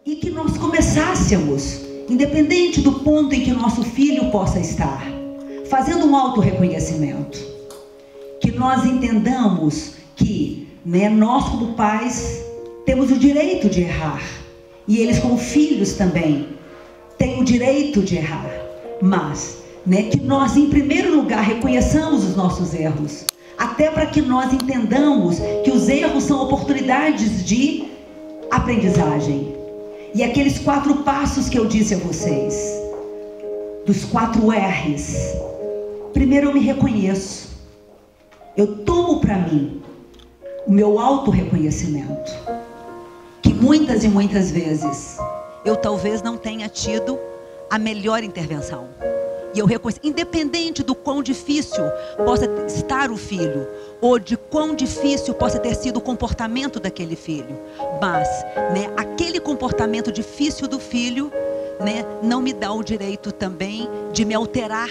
e que nós começássemos, independente do ponto em que nosso filho possa estar, fazendo um auto-reconhecimento, que nós entendamos que, nós como pais temos o direito de errar, e eles como filhos também têm o direito de errar, mas que nós em primeiro lugar reconheçamos os nossos erros, até para que nós entendamos que os erros são oportunidades de aprendizagem. E aqueles 4 passos que eu disse a vocês, dos 4 R's. Primeiro, eu me reconheço. Eu tomo para mim o meu auto-reconhecimento, que muitas e muitas vezes eu talvez não tenha tido a melhor intervenção. E eu reconheço, independente do quão difícil possa estar o filho, ou de quão difícil possa ter sido o comportamento daquele filho, mas aquele comportamento difícil do filho não me dá o direito também de me alterar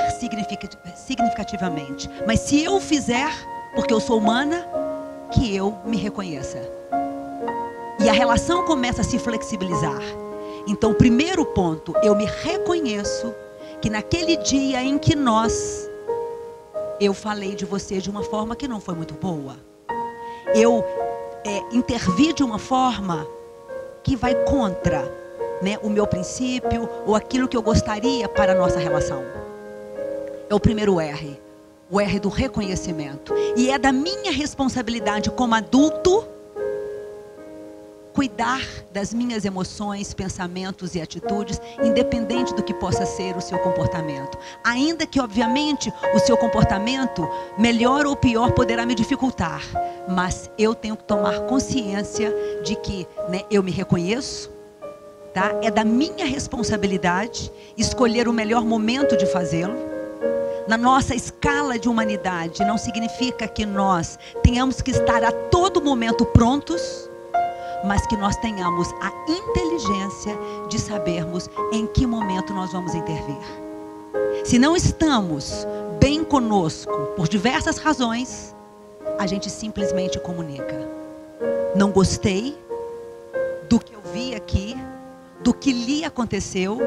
significativamente. Mas se eu fizer, porque eu sou humana, que eu me reconheça. E a relação começa a se flexibilizar. Então, o primeiro ponto, eu me reconheço que naquele dia em que eu falei de você de uma forma que não foi muito boa. Eu intervi de uma forma que vai contra o meu princípio ou aquilo que eu gostaria para a nossa relação. É o primeiro R. O R do reconhecimento. E é da minha responsabilidade como adulto cuidar das minhas emoções, pensamentos e atitudes, independente do que possa ser o seu comportamento. Ainda que, obviamente, o seu comportamento, melhor ou pior, poderá me dificultar. Mas eu tenho que tomar consciência de que eu me reconheço, tá? É da minha responsabilidade escolher o melhor momento de fazê-lo. Na nossa escala de humanidade, não significa que nós tenhamos que estar a todo momento prontos, mas que nós tenhamos a inteligência de sabermos em que momento nós vamos intervir. Se não estamos bem conosco por diversas razões, a gente simplesmente comunica. Não gostei do que eu vi aqui, do que lhe aconteceu.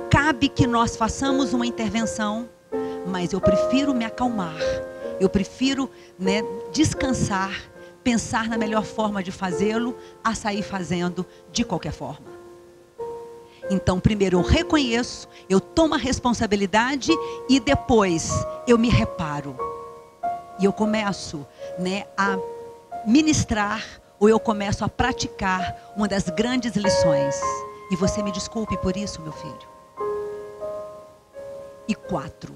Cabe que nós façamos uma intervenção, mas eu prefiro me acalmar. Eu prefiro descansar, pensar na melhor forma de fazê-lo, a sair fazendo de qualquer forma. Então, primeiro eu reconheço, eu tomo a responsabilidade e depois eu me reparo. E eu começo a ministrar, ou eu começo a praticar uma das grandes lições. E você me desculpe por isso, meu filho. E 4,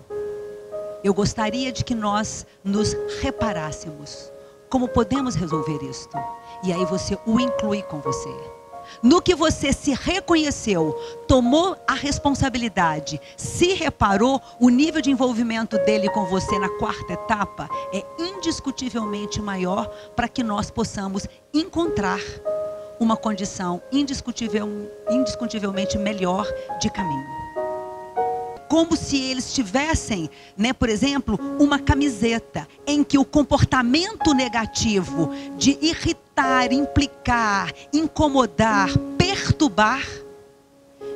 eu gostaria de que nós nos reparássemos. Como podemos resolver isto? E aí você o inclui com você. No que você se reconheceu, tomou a responsabilidade, se reparou, o nível de envolvimento dele com você na 4ª etapa é indiscutivelmente maior para que nós possamos encontrar uma condição indiscutivelmente melhor de caminho. Como se eles tivessem, por exemplo, uma camiseta em que o comportamento negativo de irritar, implicar, incomodar, perturbar,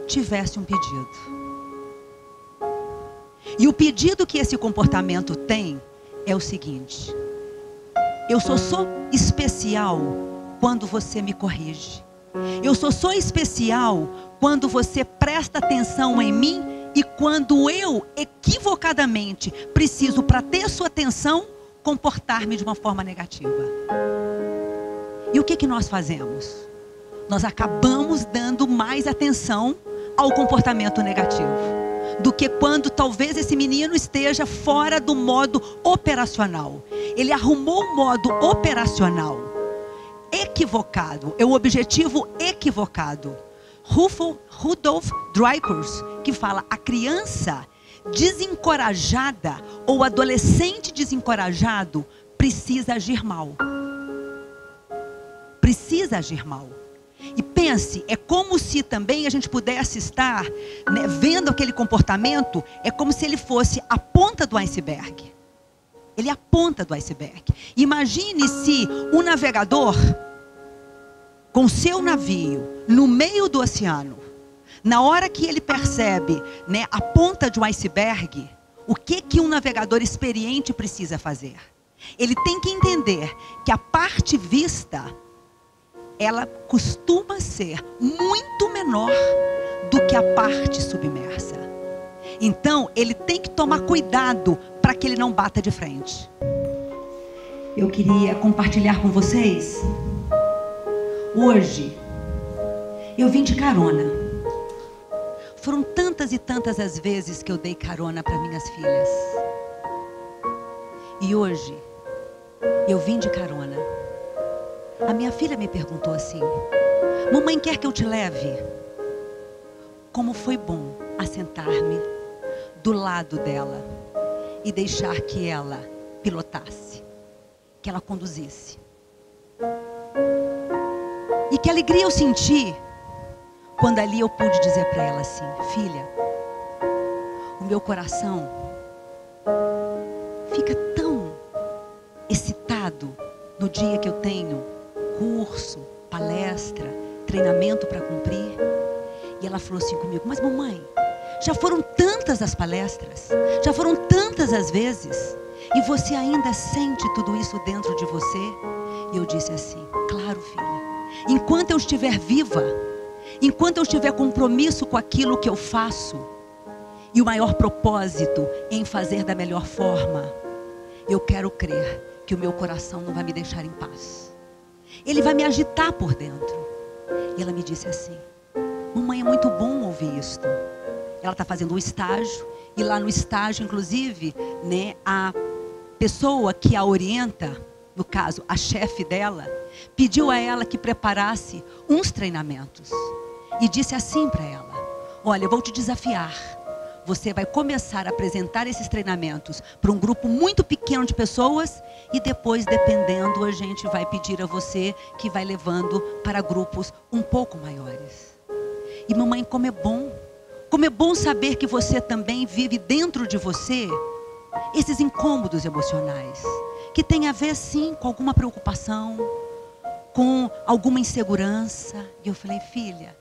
tivesse um pedido. E o pedido que esse comportamento tem é o seguinte: eu sou só especial quando você me corrige. Eu sou só especial quando você presta atenção em mim. E quando eu, equivocadamente, preciso, para ter sua atenção, comportar-me de uma forma negativa. E o que nós fazemos? Nós acabamos dando mais atenção ao comportamento negativo do que quando talvez esse menino esteja fora do modo operacional. Ele arrumou um modo operacional equivocado, é o objetivo equivocado. Rudolf Dreikurs, que fala: a criança desencorajada ou adolescente desencorajado precisa agir mal. Precisa agir mal. E pense, é como se também a gente pudesse estar vendo aquele comportamento, é como se ele fosse a ponta do iceberg. Ele é a ponta do iceberg. Imagine se um navegador com seu navio no meio do oceano, na hora que ele percebe, né, a ponta de um iceberg, o que um navegador experiente precisa fazer? Ele tem que entender que a parte vista, ela costuma ser muito menor do que a parte submersa. Então, ele tem que tomar cuidado para que ele não bata de frente. Eu queria compartilhar com vocês. Hoje, eu vim de carona. Foram tantas e tantas as vezes que eu dei carona para minhas filhas. E hoje, eu vim de carona. A minha filha me perguntou assim: mamãe, quer que eu te leve? Como foi bom assentar-me do lado dela e deixar que ela pilotasse, que ela conduzisse. E que alegria eu senti quando ali eu pude dizer para ela assim: filha, o meu coração fica tão excitado no dia que eu tenho curso, palestra, treinamento para cumprir. E ela falou assim comigo: mas mamãe, já foram tantas as palestras, já foram tantas as vezes, e você ainda sente tudo isso dentro de você? E eu disse assim: claro, filha, enquanto eu estiver viva, enquanto eu estiver compromisso com aquilo que eu faço, e o maior propósito em fazer da melhor forma, eu quero crer que o meu coração não vai me deixar em paz. Ele vai me agitar por dentro. E ela me disse assim: mamãe, é muito bom ouvir isto. Ela está fazendo um estágio, e lá no estágio, inclusive, né, a pessoa que a orienta, no caso, a chefe dela, pediu a ela que preparasse uns treinamentos. E disse assim para ela: olha, eu vou te desafiar. Você vai começar a apresentar esses treinamentos para um grupo muito pequeno de pessoas, e depois, dependendo, a gente vai pedir a você que vai levando para grupos um pouco maiores. E mamãe, como é bom saber que você também vive dentro de você esses incômodos emocionais, que tem a ver sim com alguma preocupação, com alguma insegurança. E eu falei: filha,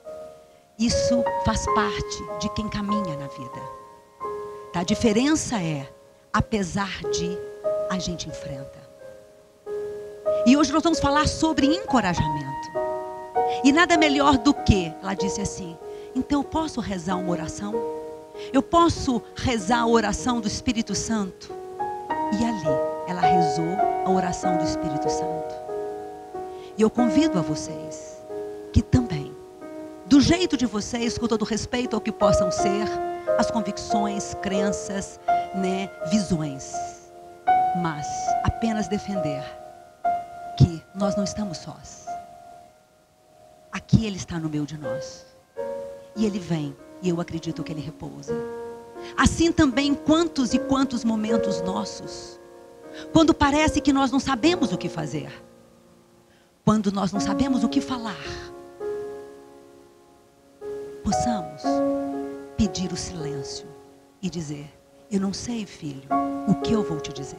isso faz parte de quem caminha na vida. Tá? A diferença é, apesar de, a gente enfrenta. E hoje nós vamos falar sobre encorajamento. E nada melhor do que, ela disse assim: então eu posso rezar uma oração? Eu posso rezar a oração do Espírito Santo? E ali, ela rezou a oração do Espírito Santo. E eu convido a vocês que também, do jeito de vocês, com todo respeito ao que possam ser as convicções, crenças, né, visões, mas apenas defender que nós não estamos sós. Aqui Ele está no meio de nós. E Ele vem, e eu acredito que Ele repousa. Assim também, quantos e quantos momentos nossos, quando parece que nós não sabemos o que fazer, quando nós não sabemos o que falar, possamos pedir o silêncio e dizer: eu não sei, filho, o que eu vou te dizer.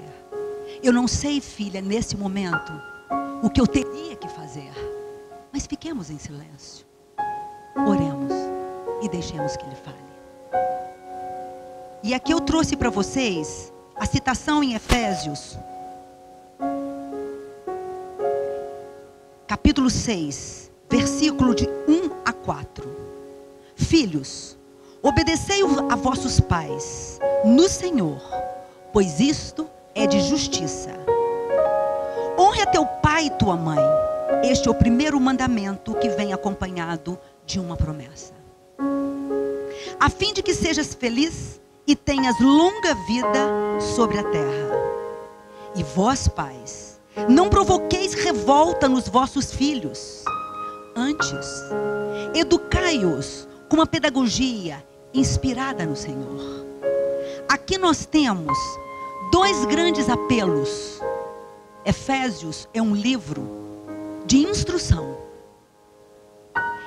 Eu não sei, filha, nesse momento, o que eu teria que fazer. Mas fiquemos em silêncio. Oremos e deixemos que Ele fale. E aqui eu trouxe para vocês a citação em Efésios, capítulo 6, versículo de 1 a 4. Filhos, obedecei a vossos pais no Senhor, pois isto é de justiça. Honre a teu pai e tua mãe. Este é o primeiro mandamento que vem acompanhado de uma promessa, a fim de que sejas feliz e tenhas longa vida sobre a terra. E vós, pais, não provoqueis revolta nos vossos filhos. Antes, educai-os com uma pedagogia inspirada no Senhor. Aqui nós temos dois grandes apelos. Efésios é um livro de instrução.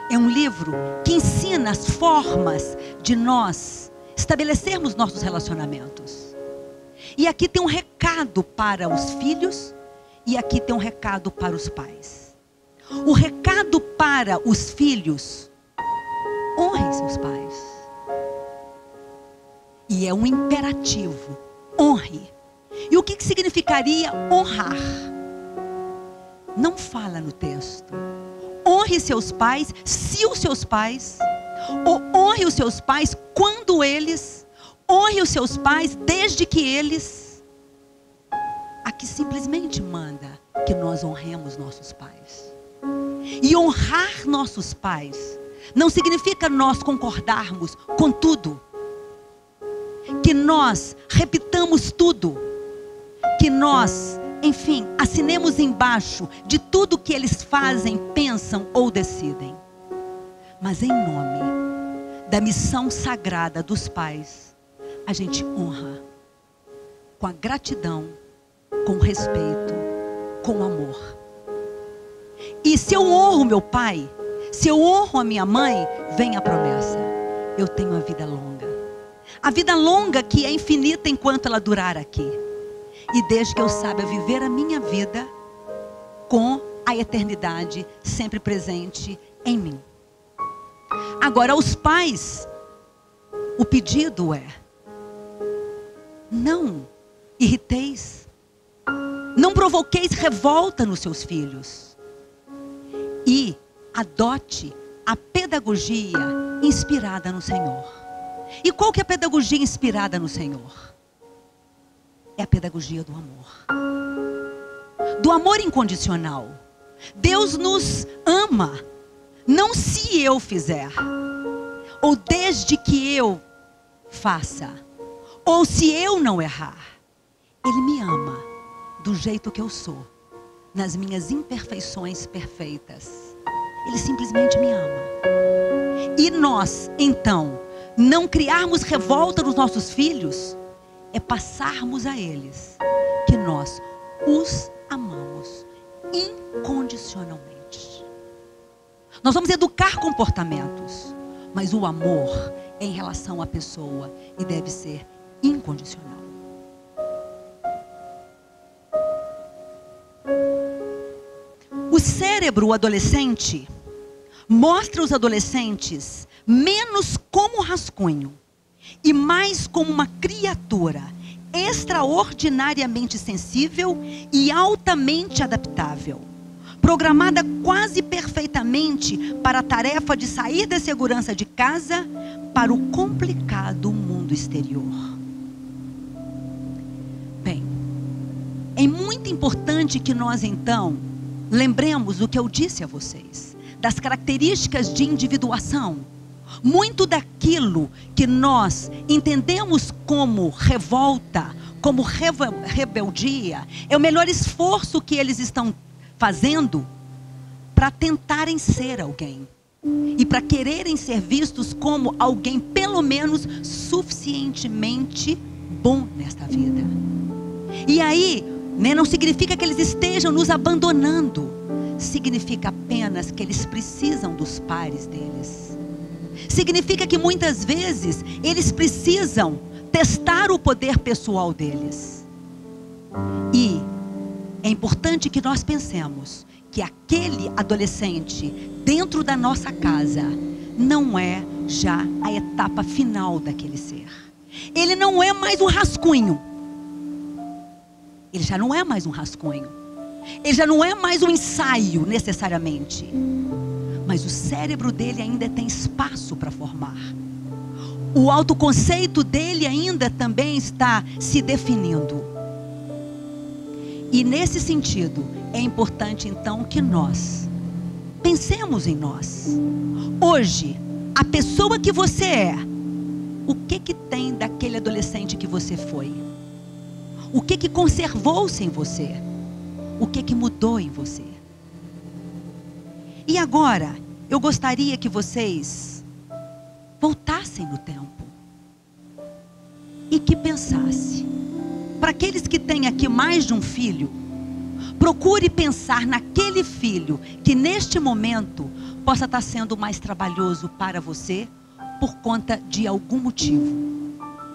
É um livro que ensina as formas de nós estabelecermos nossos relacionamentos. E aqui tem um recado para os filhos, e aqui tem um recado para os pais. O recado para os filhos: honrem seus pais. E é um imperativo: honre. E o que significaria honrar? Não fala no texto. Honre seus pais, se os seus pais, ou honre os seus pais quando eles, honre os seus pais desde que eles. Aqui simplesmente manda que nós honremos nossos pais. E honrar nossos pais não significa nós concordarmos com tudo, que nós repitamos tudo, que nós, enfim, assinemos embaixo de tudo que eles fazem, pensam ou decidem. Mas em nome da missão sagrada dos pais, a gente honra com a gratidão, com respeito, com amor. E se eu honro meu pai, se eu honro a minha mãe, vem a promessa: eu tenho uma vida longa. A vida longa que é infinita enquanto ela durar aqui. E desde que eu saiba viver a minha vida com a eternidade sempre presente em mim. Agora, aos pais, o pedido é: não irriteis, não provoqueis revolta nos seus filhos. E adote a pedagogia inspirada no Senhor. E qual que é a pedagogia inspirada no Senhor? É a pedagogia do amor. Do amor incondicional. Deus nos ama. Não se eu fizer. Ou desde que eu faça. Ou se eu não errar. Ele me ama do jeito que eu sou. Nas minhas imperfeições perfeitas. Ele simplesmente me ama. E nós, então, não criarmos revolta nos nossos filhos, é passarmos a eles que nós os amamos incondicionalmente. Nós vamos educar comportamentos, mas o amor é em relação à pessoa e deve ser incondicional. O cérebro adolescente mostra os adolescentes menos como rascunho e mais como uma criatura extraordinariamente sensível e altamente adaptável, programada quase perfeitamente para a tarefa de sair da segurança de casa para o complicado mundo exterior. Bem, é muito importante que nós então lembremos o que eu disse a vocês, das características de individuação. Muito daquilo que nós entendemos como revolta, como rebeldia, é o melhor esforço que eles estão fazendo para tentarem ser alguém. E para quererem ser vistos como alguém pelo menos suficientemente bom nesta vida. E aí, não significa que eles estejam nos abandonando. Significa apenas que eles precisam dos pares deles. Significa que muitas vezes eles precisam testar o poder pessoal deles. E é importante que nós pensemos que aquele adolescente dentro da nossa casa não é já a etapa final daquele ser. Ele não é mais um rascunho. Ele já não é mais um rascunho. Ele já não é mais um ensaio necessariamente. Mas o cérebro dele ainda tem espaço para formar. O autoconceito dele ainda também está se definindo. E nesse sentido, é importante então que nós pensemos em nós. Hoje, a pessoa que você é, o que tem daquele adolescente que você foi? O que conservou-se em você? O que mudou em você? E agora, eu gostaria que vocês voltassem no tempo e que pensassem. Para aqueles que têm aqui mais de um filho, procure pensar naquele filho que neste momento possa estar sendo mais trabalhoso para você por conta de algum motivo.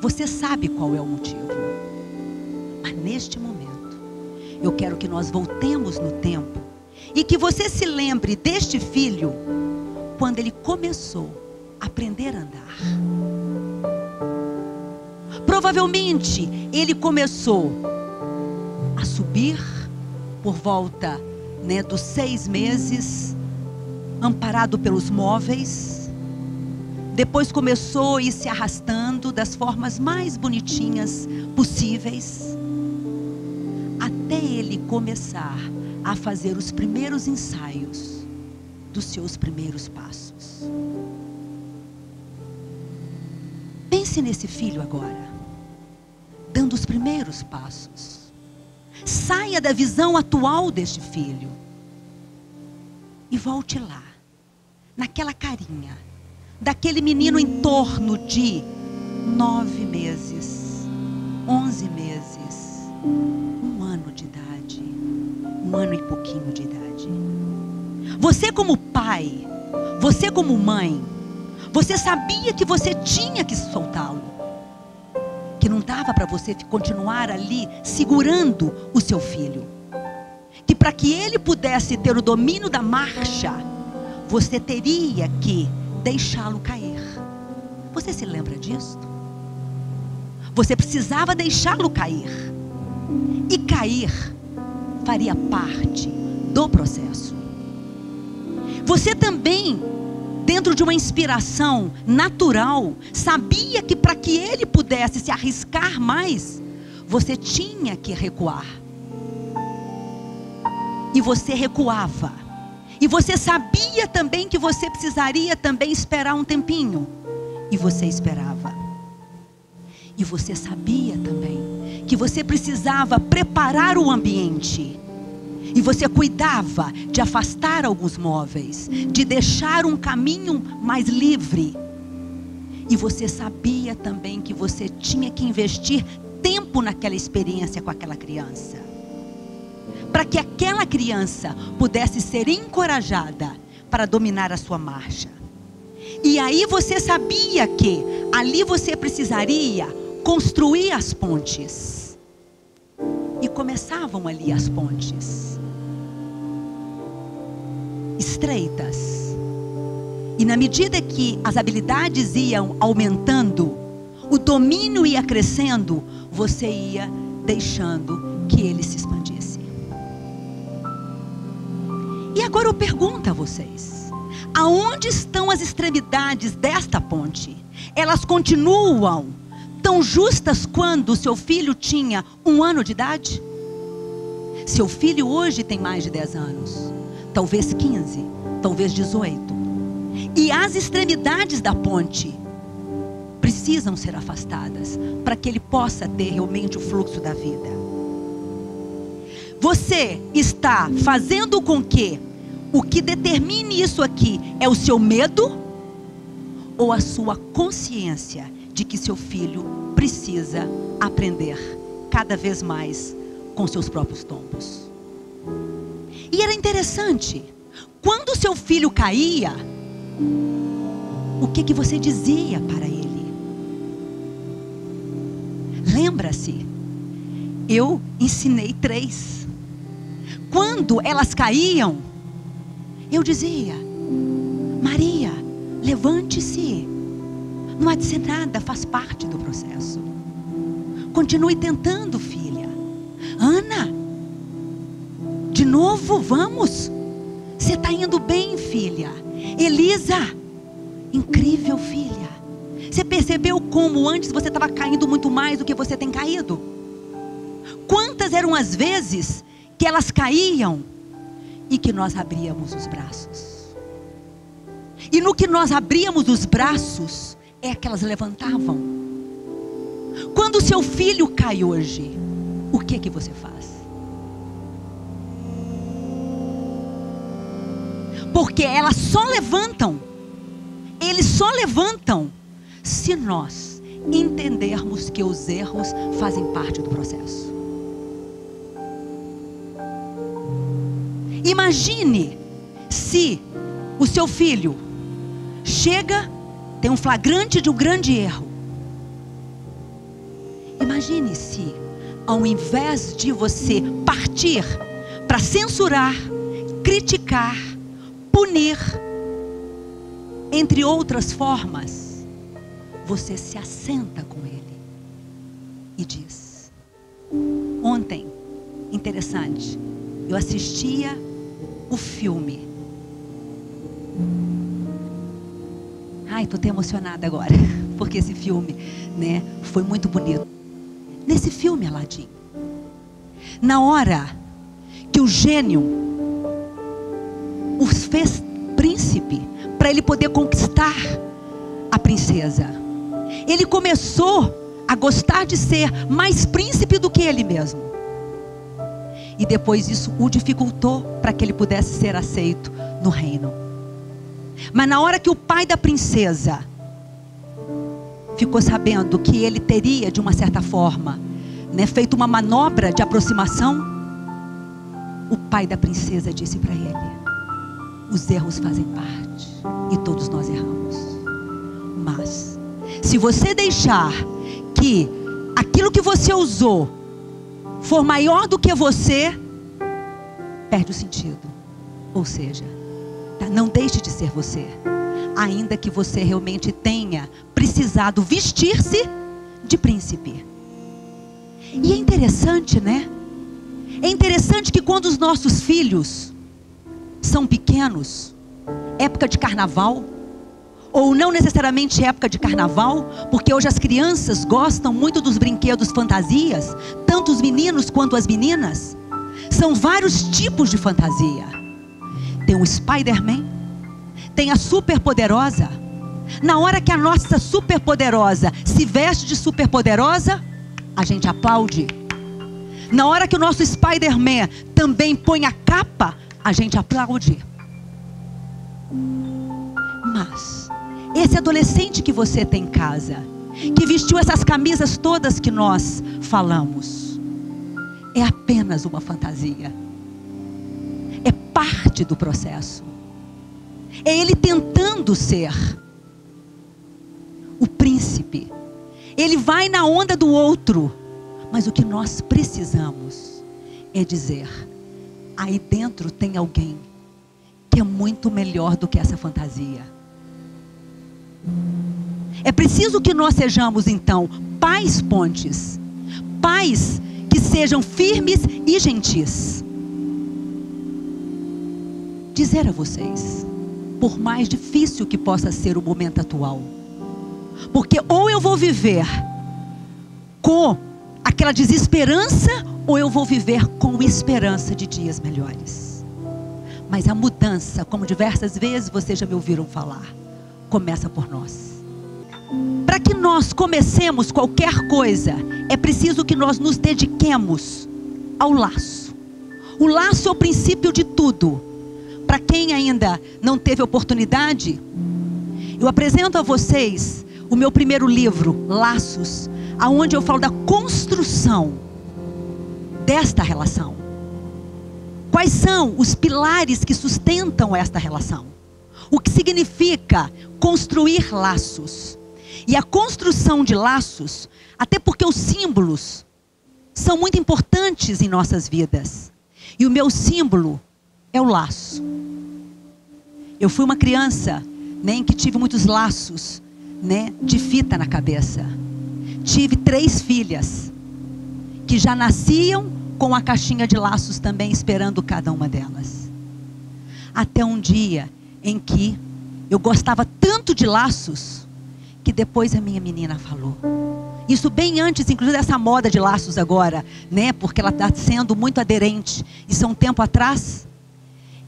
Você sabe qual é o motivo. Mas neste momento, eu quero que nós voltemos no tempo E que você se lembre deste filho quando ele começou a aprender a andar. Provavelmente ele começou a subir por volta, dos 6 meses, amparado pelos móveis. Depois começou a ir se arrastando das formas mais bonitinhas possíveis, até ele começar a fazer os primeiros ensaios dos seus primeiros passos. Pense nesse filho agora, dando os primeiros passos. Saia da visão atual deste filho e volte lá, naquela carinha daquele menino em torno de 9 meses, 11 meses, 1 ano de idade, 1 ano e pouquinho de idade. Você como pai, você como mãe, você sabia que você tinha que soltá-lo, que não dava para você continuar ali segurando o seu filho, que para que ele pudesse ter o domínio da marcha, você teria que deixá-lo cair. Você se lembra disso? Você precisava deixá-lo cair, e cair faria parte do processo. Você também, dentro de uma inspiração natural, sabia que para que ele pudesse se arriscar mais, você tinha que recuar. E você recuava. E você sabia também que você precisaria também esperar um tempinho. E você esperava. E você sabia também que você precisava preparar o ambiente. E você cuidava de afastar alguns móveis, de deixar um caminho mais livre. E você sabia também que você tinha que investir tempo naquela experiência com aquela criança, para que aquela criança pudesse ser encorajada para dominar a sua marcha. E aí você sabia que ali você precisaria construir as pontes. E começavam ali as pontes estreitas. E na medida que as habilidades iam aumentando, o domínio ia crescendo, você ia deixando que ele se expandisse. E agora eu pergunto a vocês: aonde estão as extremidades desta ponte? Elas continuam tão justas quando o seu filho tinha 1 ano de idade? Seu filho hoje tem mais de 10 anos, talvez 15, talvez 18. E as extremidades da ponte precisam ser afastadas para que ele possa ter realmente o fluxo da vida. Você está fazendo com que o que determine isso aqui é o seu medo ou a sua consciência de que seu filho precisa aprender cada vez mais com seus próprios tombos? E era interessante, quando seu filho caía, o que você dizia para ele? Lembra-se, eu ensinei 3. Quando elas caíam, eu dizia: Maria, levante-se, não há de ser nada, faz parte do processo. Continue tentando, filha. Ana, de novo, vamos. Você está indo bem, filha. Elisa, incrível, filha. Você percebeu como antes você estava caindo muito mais do que você tem caído? Quantas eram as vezes que elas caíam e que nós abríamos os braços? E no que nós abríamos os braços é que elas levantavam. Quando o seu filho cai hoje, o que você faz? Porque elas só levantam, eles só levantam se nós entendermos que os erros fazem parte do processo. Imagine se o seu filho chega, tem um flagrante de um grande erro. Imagine se, ao invés de você partir para censurar, criticar, punir, entre outras formas, você se assenta com ele e diz: ontem, interessante, eu assistia o filme. Ai, estou até emocionada agora, porque esse filme, né, foi muito bonito. Nesse filme, Aladim, na hora que o gênio os fez príncipe, para ele poder conquistar a princesa, ele começou a gostar de ser mais príncipe do que ele mesmo. E depois isso o dificultou para que ele pudesse ser aceito no reino. Mas na hora que o pai da princesa ficou sabendo que ele teria, de uma certa forma, né, feito uma manobra de aproximação, o pai da princesa disse para ele: os erros fazem parte, e todos nós erramos. Mas se você deixar que aquilo que você usou for maior do que você, perde o sentido. Ou seja, não deixe de ser você, ainda que você realmente tenha precisado vestir-se de príncipe. E é interessante, né? É interessante que quando os nossos filhos são pequenos, época de carnaval, ou não necessariamente época de carnaval, porque hoje as crianças gostam muito dos brinquedos fantasias, tanto os meninos quanto as meninas. São vários tipos de fantasia. Tem o Spider-Man, tem a Superpoderosa. Na hora que a nossa Superpoderosa se veste de Superpoderosa, a gente aplaude. Na hora que o nosso Spider-Man também põe a capa, a gente aplaude. Mas esse adolescente que você tem em casa, que vestiu essas camisas todas que nós falamos, é apenas uma fantasia. É parte do processo. É ele tentando ser o príncipe. Ele vai na onda do outro. Mas o que nós precisamos é dizer: aí dentro tem alguém que é muito melhor do que essa fantasia. É preciso que nós sejamos então pais pontes, pais que sejam firmes e gentis. Dizer a vocês, por mais difícil que possa ser o momento atual, porque ou eu vou viver com aquela desesperança, ou eu vou viver com esperança de dias melhores. Mas a mudança, como diversas vezes vocês já me ouviram falar, começa por nós. Para que nós comecemos qualquer coisa, é preciso que nós nos dediquemos ao laço. O laço é o princípio de tudo. Para quem ainda não teve oportunidade, eu apresento a vocês o meu primeiro livro, Laços, aonde eu falo da construção desta relação. Quais são os pilares que sustentam esta relação? O que significa construir laços? E a construção de laços, até porque os símbolos são muito importantes em nossas vidas. E o meu símbolo é o laço. Eu fui uma criança, né, em que tive muitos laços, né, de fita na cabeça. Tive 3 filhas que já nasciam com a caixinha de laços também esperando cada uma delas. Até um dia em que eu gostava tanto de laços que depois a minha menina falou. Isso bem antes, inclusive, dessa moda de laços agora, né? Porque ela está sendo muito aderente. Isso há um tempo atrás.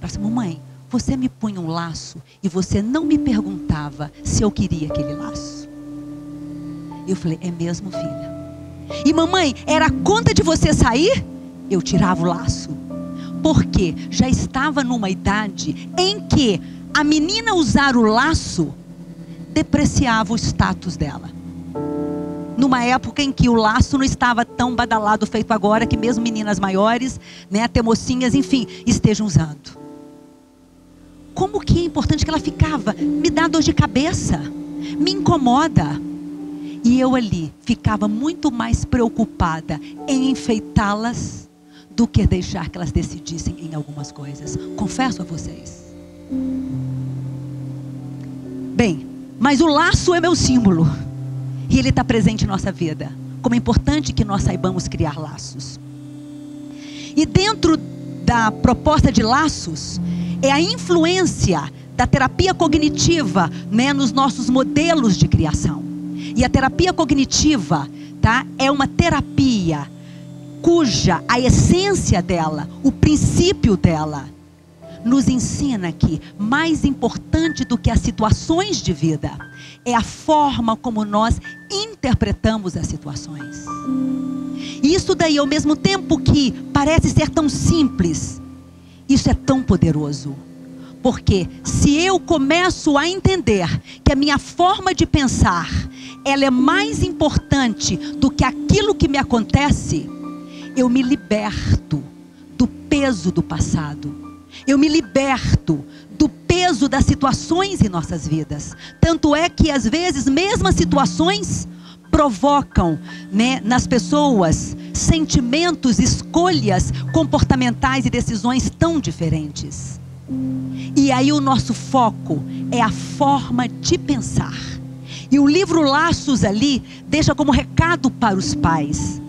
Ela disse: mamãe, você me punha um laço e você não me perguntava se eu queria aquele laço. Eu falei: é mesmo, filha? E mamãe, era a conta de você sair? Eu tirava o laço. Porque já estava numa idade em que a menina usar o laço depreciava o status dela. Numa época em que o laço não estava tão badalado feito agora, que mesmo meninas maiores, né, até mocinhas, enfim, estejam usando. Como que é importante que ela ficava? Me dá dor de cabeça, me incomoda. E eu ali ficava muito mais preocupada em enfeitá-las do que deixar que elas decidissem em algumas coisas. Confesso a vocês. Bem, mas o laço é meu símbolo. E ele está presente em nossa vida. Como é importante que nós saibamos criar laços. E dentro da proposta de laços, é a influência da terapia cognitiva, né, nos nossos modelos de criação. E a terapia cognitiva, tá, é uma terapia cuja a essência dela, o princípio dela, nos ensina que mais importante do que as situações de vida é a forma como nós interpretamos as situações. E isso daí, ao mesmo tempo que parece ser tão simples, isso é tão poderoso. Porque se eu começo a entender que a minha forma de pensar, ela é mais importante do que aquilo que me acontece, eu me liberto do peso do passado. Eu me liberto do peso das situações em nossas vidas. Tanto é que às vezes mesmas situações provocam, né, nas pessoas sentimentos, escolhas comportamentais e decisões tão diferentes. E aí o nosso foco é a forma de pensar. E o livro Laços ali deixa como recado para os pais: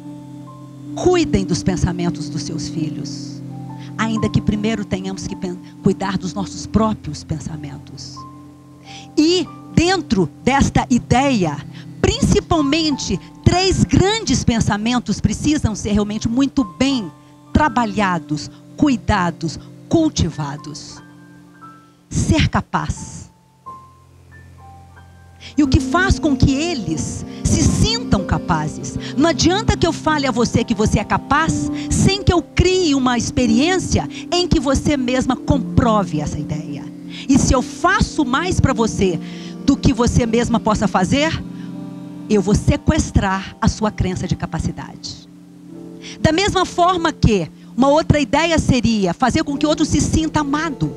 cuidem dos pensamentos dos seus filhos. Ainda que primeiro tenhamos que cuidar dos nossos próprios pensamentos. E dentro desta ideia, principalmente 3 grandes pensamentos precisam ser realmente muito bem trabalhados, cuidados, cultivados. Ser capaz. E o que faz com que eles se sintam capazes. Não adianta que eu fale a você que você é capaz, sem que eu crie uma experiência em que você mesma comprove essa ideia. E se eu faço mais para você do que você mesma possa fazer, eu vou sequestrar a sua crença de capacidade. Da mesma forma que uma outra ideia seria fazer com que o outro se sinta amado.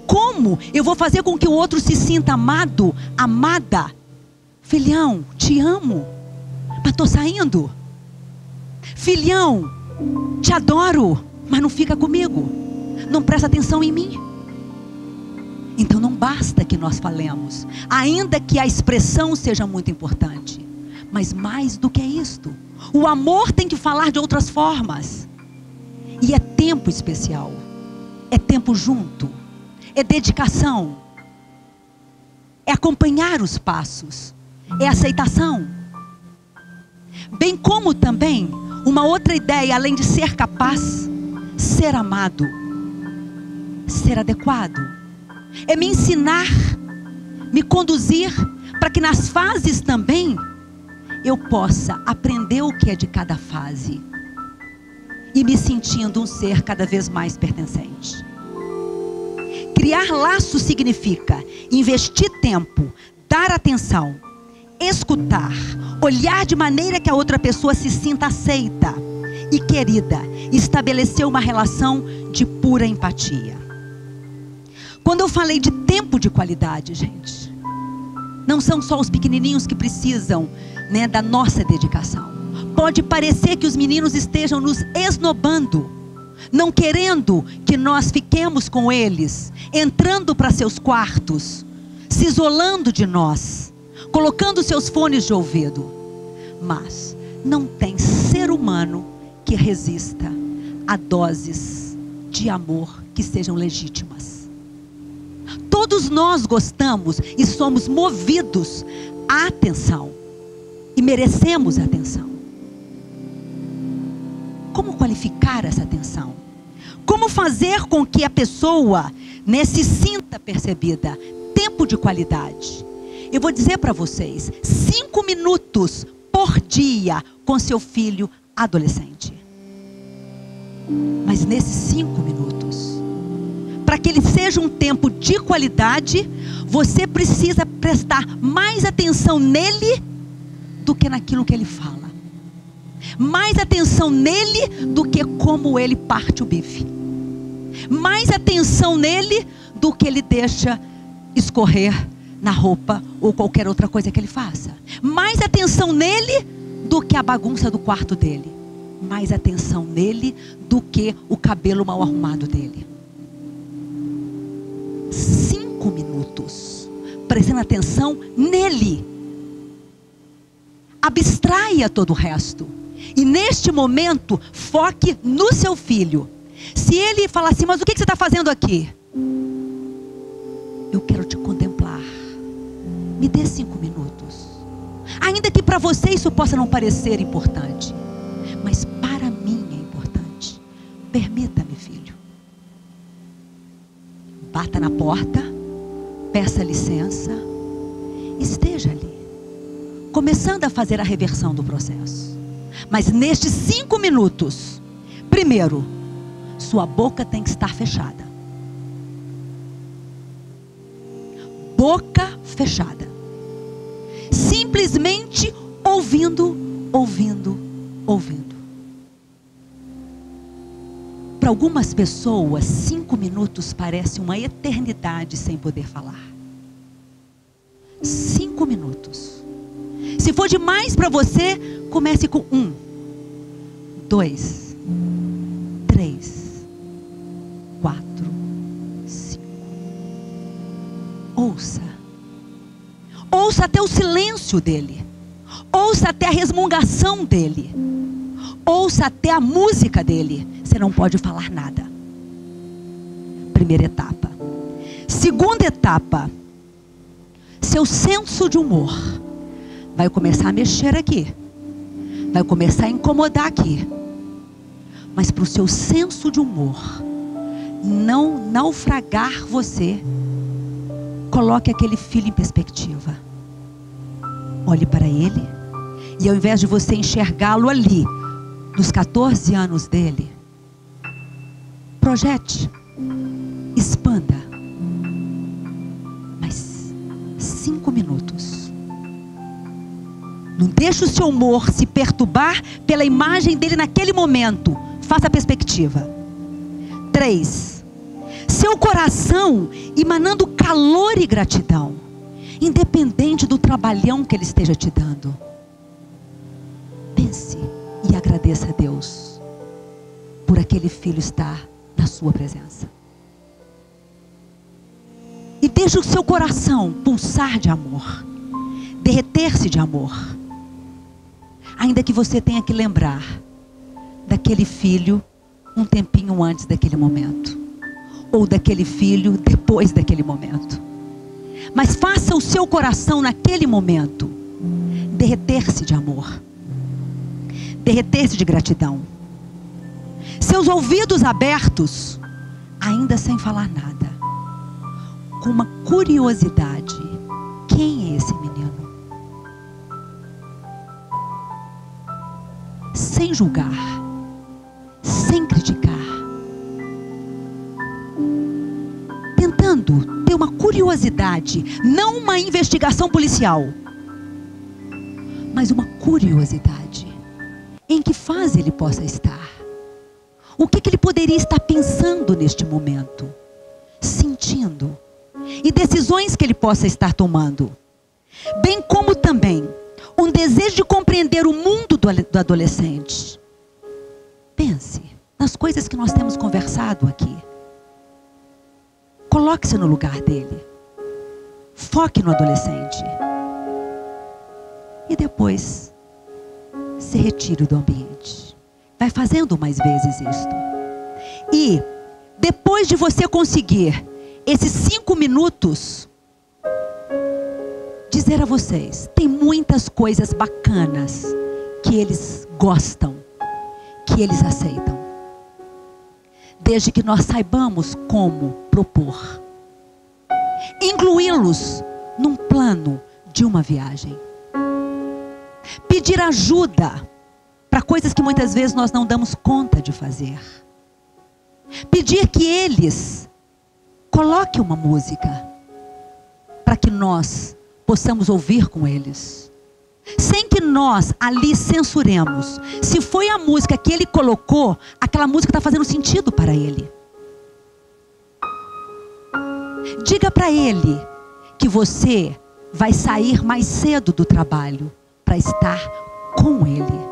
Como eu vou fazer com que o outro se sinta amado, amada? Filhão, te amo, mas estou saindo. Filhão, te adoro, mas não fica comigo. Não presta atenção em mim. Então não basta que nós falemos, ainda que a expressão seja muito importante. Mas mais do que isto, o amor tem que falar de outras formas. E é tempo especial, é tempo junto, é dedicação, é acompanhar os passos, é aceitação. Bem como também, uma outra ideia, além de ser capaz, ser amado, ser adequado. É me ensinar, me conduzir, para que nas fases também, eu possa aprender o que é de cada fase. E me sentindo um ser cada vez mais pertencente. Criar laços significa investir tempo, dar atenção, escutar, olhar de maneira que a outra pessoa se sinta aceita e querida, estabelecer uma relação de pura empatia. Quando eu falei de tempo de qualidade, gente, não são só os pequenininhos que precisam, né, da nossa dedicação. Pode parecer que os meninos estejam nos esnobando, não querendo que nós fiquemos com eles, entrando para seus quartos, se isolando de nós, colocando seus fones de ouvido. Mas não tem ser humano que resista a doses de amor que sejam legítimas. Todos nós gostamos e somos movidos à atenção e merecemos atenção. Como qualificar essa atenção? Como fazer com que a pessoa, né, se sinta percebida? Tempo de qualidade. Eu vou dizer para vocês, 5 minutos por dia com seu filho adolescente. Mas nesses 5 minutos, para que ele seja um tempo de qualidade, você precisa prestar mais atenção nele do que naquilo que ele fala. Mais atenção nele do que como ele parte o bife. Mais atenção nele do que ele deixa escorrer na roupa ou qualquer outra coisa que ele faça. Mais atenção nele do que a bagunça do quarto dele. mais atenção nele do que o cabelo mal arrumado dele. 5 minutos prestando atenção nele. Abstraia todo o resto. E neste momento, foque no seu filho. Se ele falar assim, mas o que você está fazendo aqui? Eu quero te contemplar. Me dê 5 minutos. Ainda que para você isso possa não parecer importante, mas para mim é importante. Permita-me, filho. Bata na porta, peça licença, esteja ali, começando a fazer a reversão do processo. Mas nestes 5 minutos, primeiro, sua boca tem que estar fechada. Boca fechada. Simplesmente ouvindo, ouvindo, ouvindo. Para algumas pessoas, 5 minutos parece uma eternidade sem poder falar. 5 minutos. Se for demais para você, comece com 1, 2, 3, 4, 5. Ouça. Ouça até o silêncio dele. Ouça até a resmungação dele. Ouça até a música dele. Você não pode falar nada. Primeira etapa. Segunda etapa. Seu senso de humor vai começar a mexer aqui. Vai começar a incomodar aqui. Mas para o seu senso de humor não naufragar você, coloque aquele filho em perspectiva. Olhe para ele. E ao invés de você enxergá-lo ali, nos 14 anos dele, projete, expanda. Mas 5 minutos. Não deixe o seu humor se perturbar pela imagem dele naquele momento. Faça a perspectiva. 3. Seu coração emanando calor e gratidão, independente do trabalhão que ele esteja te dando. Pense e agradeça a Deus por aquele filho estar na sua presença. E deixe o seu coração pulsar de amor, derreter-se de amor. Ainda que você tenha que lembrar daquele filho um tempinho antes daquele momento, ou daquele filho depois daquele momento. Mas faça o seu coração naquele momento derreter-se de amor, derreter-se de gratidão. Seus ouvidos abertos, ainda sem falar nada, com uma curiosidade. Quem é esse menino? Sem julgar, sem criticar, tentando ter uma curiosidade, não uma investigação policial, mas uma curiosidade. Em que fase ele possa estar? O que ele poderia estar pensando neste momento? Sentindo. E decisões que ele possa estar tomando. Bem como também um desejo de compreender o mundo do adolescente. Pense nas coisas que nós temos conversado aqui. Coloque-se no lugar dele. Foque no adolescente. E depois se retire do ambiente. Vai fazendo mais vezes isto. E depois de você conseguir esses 5 minutos, dizer a vocês, tem muitas coisas bacanas que eles gostam, que eles aceitam. Desde que nós saibamos como propor. Incluí-los num plano de uma viagem. Pedir ajuda para coisas que muitas vezes nós não damos conta de fazer. Pedir que eles coloquem uma música para que nós possamos ouvir com eles, sem que nós ali censuremos. Se foi a música que ele colocou, aquela música está fazendo sentido para ele. Diga para ele que você vai sair mais cedo do trabalho para estar com ele.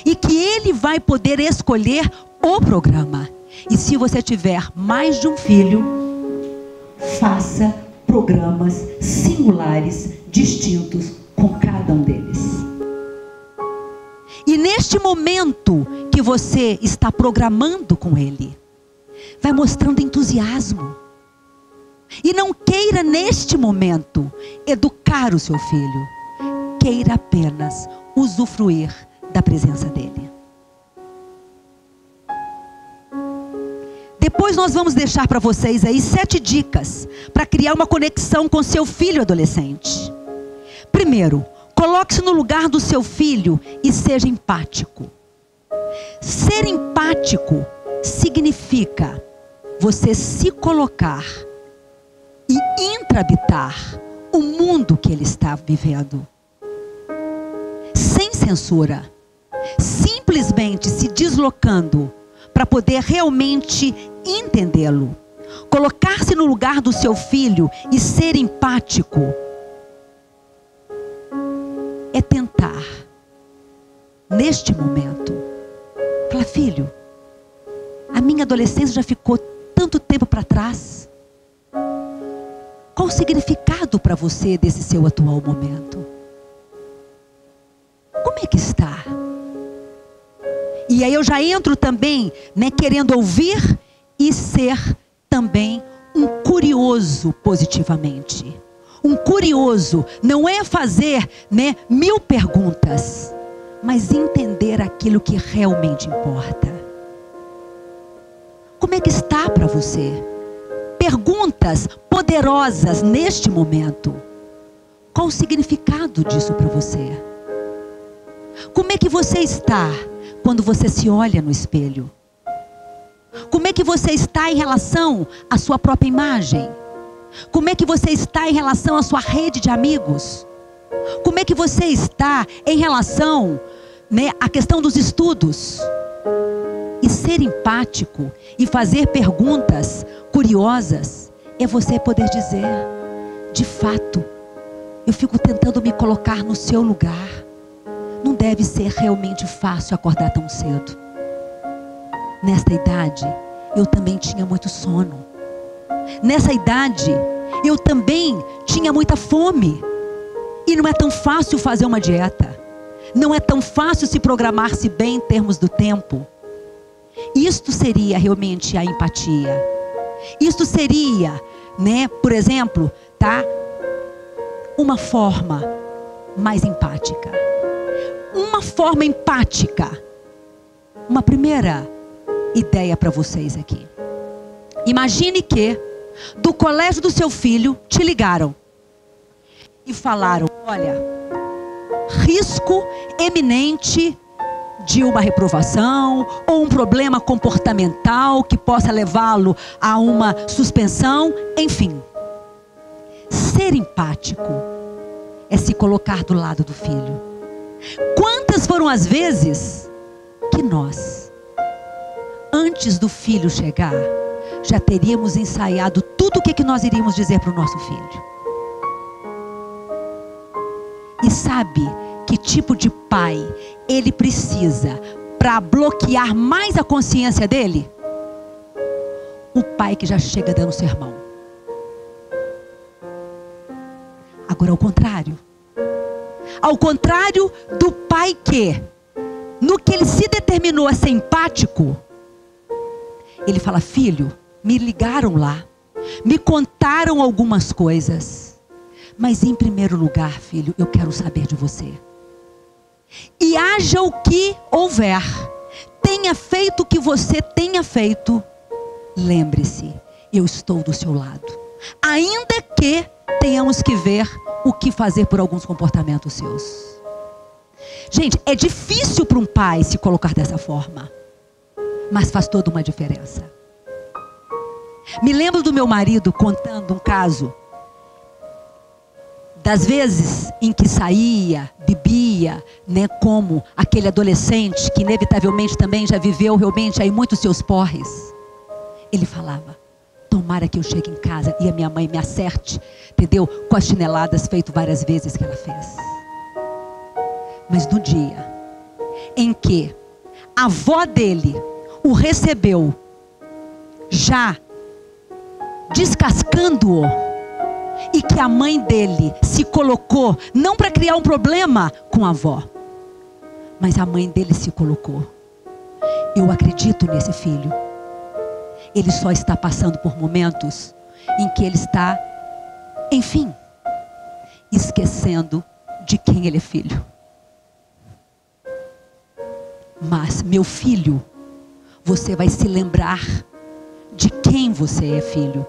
E que ele vai poder escolher o programa. E se você tiver mais de um filho, faça programas singulares, distintos com cada um deles. E neste momento que você está programando com ele, vai mostrando entusiasmo. E não queira neste momento educar o seu filho. Queira apenas usufruir da presença dele. Depois nós vamos deixar para vocês aí 7 dicas para criar uma conexão com seu filho adolescente. Primeiro, coloque-se no lugar do seu filho e seja empático. Ser empático significa você se colocar e intrabitar o mundo que ele está vivendo. Sem censura. Simplesmente se deslocando para poder realmente entendê-lo. Colocar-se no lugar do seu filho e ser empático é tentar, neste momento, falar: filho, a minha adolescência já ficou tanto tempo para trás. Qual o significado para você desse seu atual momento? Como é que está? E aí eu já entro também, querendo ouvir e ser também um curioso positivamente. Um curioso não é fazer 1000 perguntas, mas entender aquilo que realmente importa. Como é que está para você? Perguntas poderosas neste momento. Qual o significado disso para você? Como é que você está quando você se olha no espelho? Como é que você está em relação à sua própria imagem? Como é que você está em relação à sua rede de amigos? Como é que você está em relação à questão dos estudos? E ser empático e fazer perguntas curiosas é você poder dizer: de fato, eu fico tentando me colocar no seu lugar. Não deve ser realmente fácil acordar tão cedo. Nesta idade, eu também tinha muito sono. Nessa idade, eu também tinha muita fome. E não é tão fácil fazer uma dieta. Não é tão fácil se programar-se bem em termos do tempo. Isto seria realmente a empatia. Isto seria, por exemplo, uma forma mais empática. Uma forma empática. Uma primeira ideia para vocês aqui. Imagine que do colégio do seu filho te ligaram e falaram: olha, risco eminente de uma reprovação ou um problema comportamental que possa levá-lo a uma suspensão, enfim. Ser empático é se colocar do lado do filho. Quantas foram as vezes que nós, antes do filho chegar, já teríamos ensaiado tudo o que nós iríamos dizer para o nosso filho? E sabe que tipo de pai ele precisa para bloquear mais a consciência dele? O pai que já chega dando sermão. Agora, ao contrário. Ao contrário do pai que, no que ele se determinou a ser empático, ele fala: filho, me ligaram lá, me contaram algumas coisas, mas em primeiro lugar, filho, eu quero saber de você. E haja o que houver, tenha feito o que você tenha feito, lembre-se, eu estou do seu lado. Ainda que tenhamos que ver o que fazer por alguns comportamentos seus. Gente, é difícil para um pai se colocar dessa forma, mas faz toda uma diferença. Me lembro do meu marido contando um caso das vezes em que saía, bebia, como aquele adolescente que inevitavelmente também já viveu realmente aí muitos seus porres. Ele falava: tomara que eu chegue em casa e a minha mãe me acerte, entendeu? Com as chineladas feito várias vezes que ela fez. Mas no dia em que a avó dele o recebeu já descascando-o, e que a mãe dele se colocou, não para criar um problema com a avó, mas a mãe dele se colocou. Eu acredito nesse filho. Ele só está passando por momentos em que ele está, enfim, esquecendo de quem ele é filho. Mas, meu filho, você vai se lembrar de quem você é filho.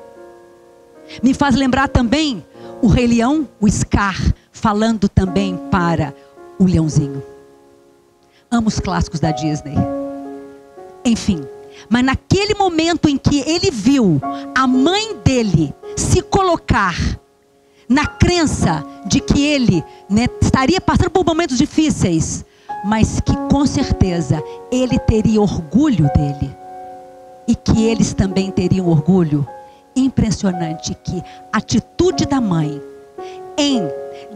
Me faz lembrar também o Rei Leão, o Scar, falando também para o leãozinho. Amo os clássicos da Disney. Enfim, mas naquele momento em que ele viu a mãe dele se colocar na crença de que ele, né, estaria passando por momentos difíceis, mas que com certeza ele teria orgulho dele, e que eles também teriam orgulho. Impressionante que a atitude da mãe em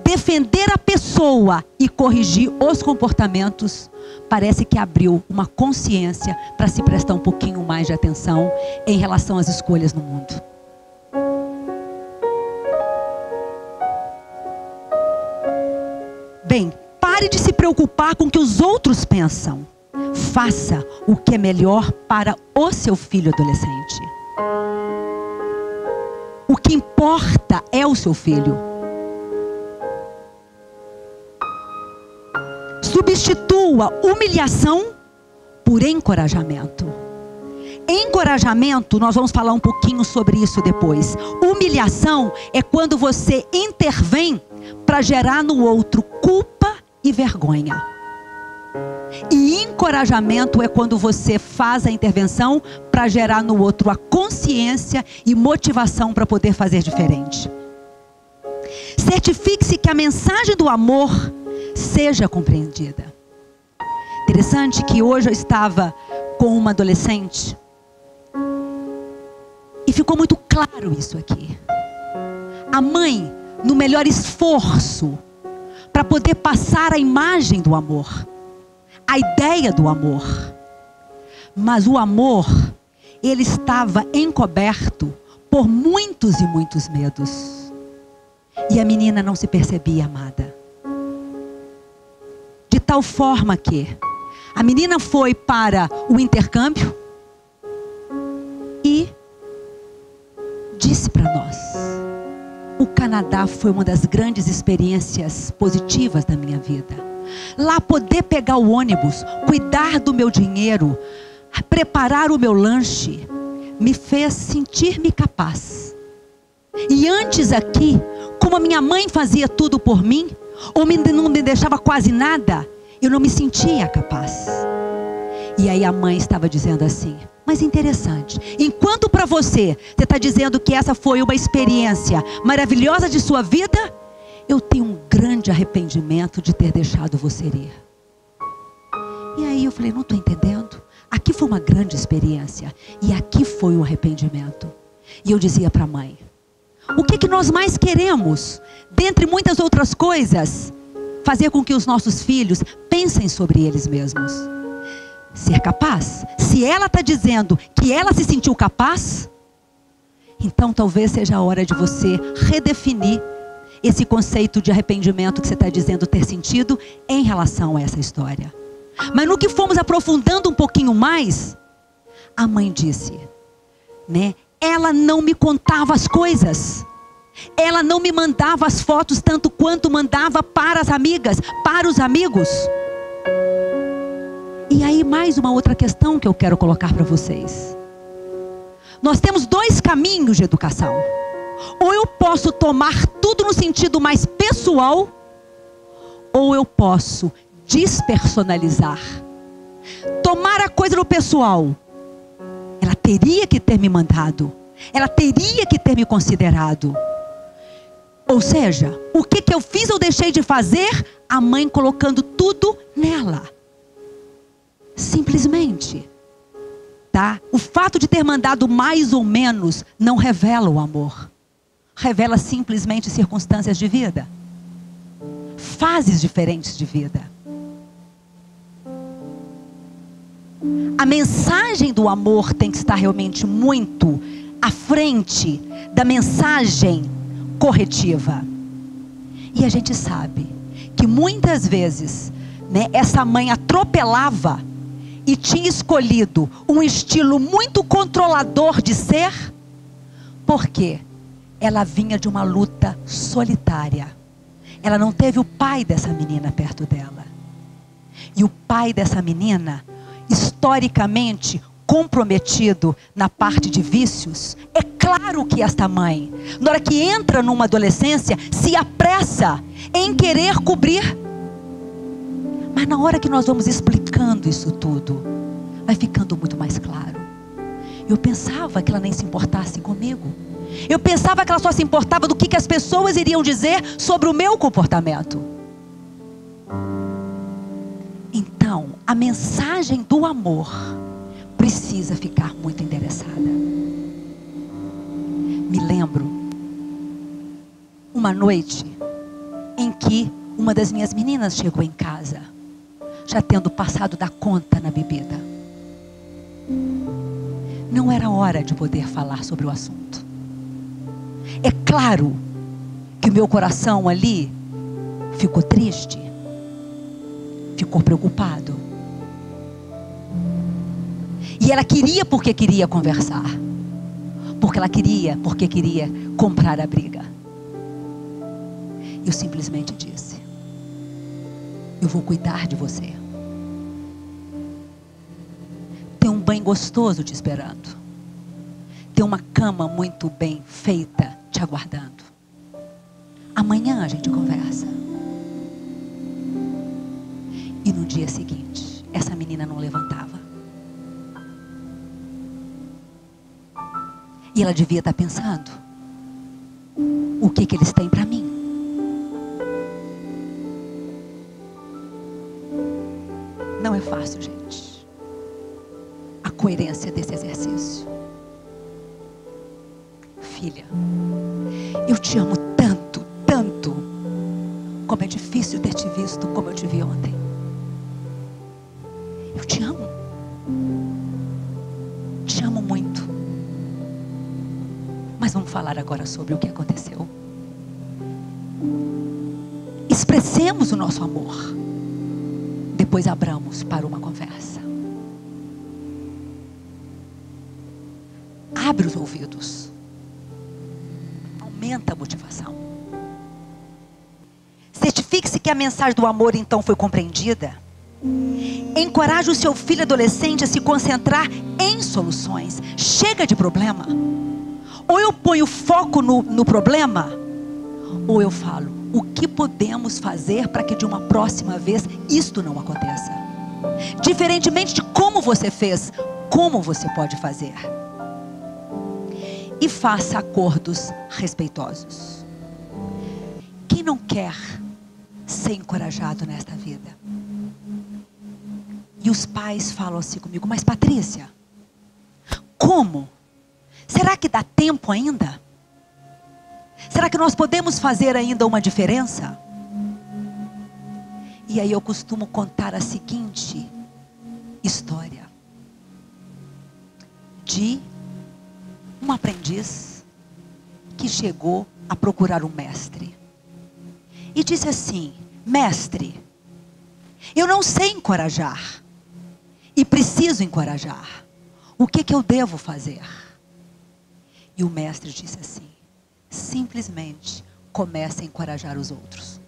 defender a pessoa e corrigir os comportamentos parece que abriu uma consciência para se prestar um pouquinho mais de atenção em relação às escolhas no mundo. Bem, pare de se preocupar com o que os outros pensam. Faça o que é melhor para o seu filho adolescente. O que importa é o seu filho. Substitua humilhação por encorajamento. Encorajamento, nós vamos falar um pouquinho sobre isso depois. Humilhação é quando você intervém para gerar no outro culpa e vergonha. E encorajamento é quando você faz a intervenção para gerar no outro a consciência e motivação para poder fazer diferente. Certifique-se que a mensagem do amor seja compreendida. Interessante que hoje eu estava com uma adolescente e ficou muito claro isso aqui. A mãe, no melhor esforço para poder passar a imagem do amor, a ideia do amor, mas o amor, ele estava encoberto por muitos e muitos medos, e a menina não se percebia amada, de tal forma que a menina foi para o intercâmbio e disse para nós: o Canadá foi uma das grandes experiências positivas da minha vida. Lá poder pegar o ônibus, cuidar do meu dinheiro, preparar o meu lanche, me fez sentir-me capaz. E antes aqui, como a minha mãe fazia tudo por mim, ou não me deixava quase nada, eu não me sentia capaz. E aí a mãe estava dizendo assim: mas interessante, enquanto para você está dizendo que essa foi uma experiência maravilhosa de sua vida, eu tenho um grande arrependimento de ter deixado você ir. E aí eu falei: não estou entendendo. Aqui foi uma grande experiência e aqui foi o arrependimento. E eu dizia para a mãe: o que nós mais queremos, dentre muitas outras coisas, fazer com que os nossos filhos pensem sobre eles mesmos. Ser capaz. Se ela está dizendo que ela se sentiu capaz, então talvez seja a hora de você redefinir esse conceito de arrependimento que você está dizendo ter sentido em relação a essa história. Mas no que fomos aprofundando um pouquinho mais, a mãe disse, né? Ela não me contava as coisas. Ela não me mandava as fotos tanto quanto mandava para as amigas, para os amigos. E aí mais uma outra questão que eu quero colocar para vocês. Nós temos dois caminhos de educação. Ou eu posso tomar tudo no sentido mais pessoal, ou eu posso despersonalizar. Tomar a coisa no pessoal. Ela teria que ter me mandado. Ela teria que ter me considerado. Ou seja, o que eu fiz ou deixei de fazer? A mãe colocando tudo nela. Simplesmente. Tá? O fato de ter mandado mais ou menos não revela o amor. Revela simplesmente circunstâncias de vida. Fases diferentes de vida. A mensagem do amor tem que estar realmente muito à frente da mensagem corretiva. E a gente sabe que muitas vezes, né, essa mãe atropelava e tinha escolhido um estilo muito controlador de ser, porque ela vinha de uma luta solitária. Ela não teve o pai dessa menina perto dela. E o pai dessa menina, historicamente comprometido na parte de vícios, é claro que esta mãe, na hora que entra numa adolescência, se apressa em querer cobrir. Mas na hora que nós vamos explicando isso tudo, vai ficando muito mais claro. Eu pensava que ela nem se importasse comigo. Eu pensava que ela só se importava do que as pessoas iriam dizer sobre o meu comportamento. Então, a mensagem do amor precisa ficar muito endereçada. Me lembro uma noite em que uma das minhas meninas chegou em casa, já tendo passado da conta na bebida. Não era hora de poder falar sobre o assunto. É claro que o meu coração ali ficou triste, ficou preocupado. E ela queria porque queria conversar. Porque queria comprar a briga. Eu simplesmente disse: eu vou cuidar de você. Tem um banho gostoso te esperando. Tem uma cama muito bem feita te aguardando. Amanhã a gente conversa. E no dia seguinte, essa menina não levantava. E ela devia estar pensando: o que eles têm para mim? Não é fácil, gente, a coerência desse exercício. Filha, eu te amo tanto, tanto, como é difícil ter te visto como eu te vi ontem. Eu te amo. Te amo muito. Mas vamos falar agora sobre o que aconteceu. Expressemos o nosso amor. Depois abramos para uma conversa. Abre os ouvidos. Aumenta a motivação. Certifique-se que a mensagem do amor então foi compreendida. Encoraje o seu filho adolescente a se concentrar em soluções. Chega de problema. Ou eu ponho foco no problema, ou eu falo: o que podemos fazer para que de uma próxima vez isto não aconteça? Diferentemente de como você fez, como você pode fazer? E faça acordos respeitosos. Quem não quer ser encorajado nesta vida? E os pais falam assim comigo: mas Patrícia, como? Será que dá tempo ainda? Será que nós podemos fazer ainda uma diferença? E aí eu costumo contar a seguinte história de um aprendiz que chegou a procurar um mestre e disse assim: mestre, eu não sei encorajar e preciso encorajar. O que eu devo fazer? E o mestre disse assim: simplesmente comece a encorajar os outros.